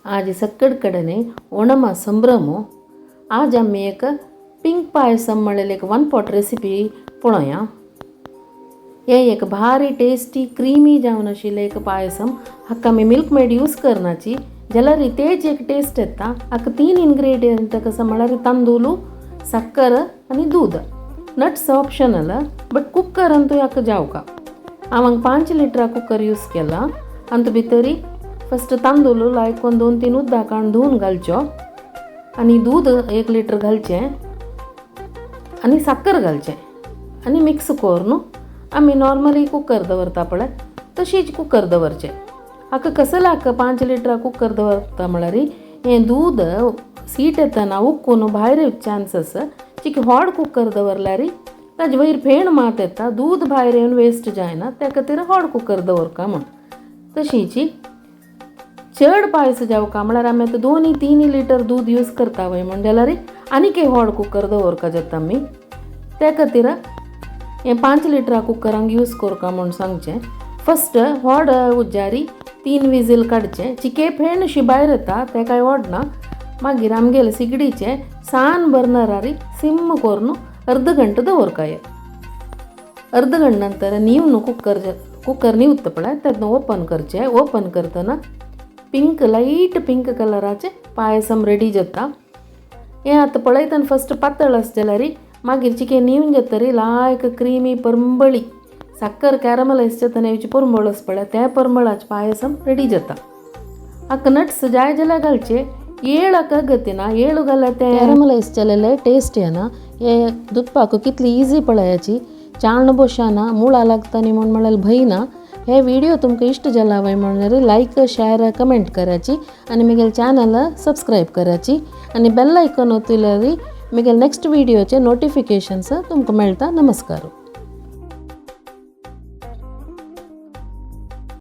आज सक्कडकडेने ओणमा संभ्रमो. आज आम्ही एक पिंक पायसम म्हणलेलं एक 1 पॉट रेसिपी पळोवया. हे एक भारी टेस्टी क्रीमी जावन आशिल्लें एक पायसम. हाका आमी मिल्क मेड यूज करनाची जाल्यार तेच एक टेस्ट येता. हाका 3 इंग्रेडियंट कसा म्हळ्यार तांदूळ, साखर आनी दूध. नट्स ऑप्शनल बट कुकरान तूं हाका जावका. हांवें 5 लिटरा कुकर यूज केला. अंत भितर फस्ट तांदूळ लायक 2-3 उदका काडून धुवन घालच्यो आनी दूध 1 लिटर घालचें आनी साखर घालचें आनी मिक्स करून आमी नॉर्मली कुकर दवरता पळय तशीच कुकर दवरचें. हाका कसं हाका 5 लिटरा कुकर दवरता म्हळ्यार हें दूध सीट येतना उकून भायर येवचे चान्सस. चिक व्हड कुकर दवरल्यार ताजे वयर फेण मात येता, दूध भायर येवन वेस्ट जायना, त्या खातीर व्हड कुकर दवरका म्हण. तशीच चड पायस जावका म्हळ्यार आमी आतां 2-3 लिटर दूध यूज करता वय म्हण जाल्यार आनीक एक व्हड कुकर दवरका जाता आमी. त्या खातीर हें 5 लिटरा कुकरांक यूज करका म्हूण सांगचें. फस्ट व्हड उज्जारी 3 विजील काडचें. चिके फेण अशी भायर येता तें कांय व्हडना. मागीर आमगेले सिगडीचें सान बर्नरार सिम करून अर्द घंटो दवरका. अर्द घंटे नंतर नीवन कुकर नीवता पळय तें ओपन करचें. ओपन करतना लायट पिंक कलराचें पायसम रेडी जाता. हें आतां पळयतना फस्ट पातळ आसा जाल्यार मागीर चिकेन नीवन जातरी लायक क्रीमी परंबळी साखर कॅरमलायज जातना येवची परंबळ आसा पळय त्या परंबळाचें पायसम रेडी जाता. हाका नट्स जाय जाल्यार घालचे. येळ हाका गतीना. येळ घाल्यार तें कॅरमलायज जालेलें टेस्ट येना. हें दुदपाक कितली इजी पळयाची. चाळण बसना, मुळा लागता न्ही म्हळ्यार भंय ना. हे व्हिडिओ तुमकां इश्ट जाला वय म्हणल्यार लायक शेअर कमेंट कराची आनी म्हगेल चॅनल सबस्क्रायब कराची आनी बेल आयकॉन ओतल्यार म्हगेल नेक्स्ट व्हिडिओचे नोटिफिकेशन्स तुमकां मेळटा. नमस्कार.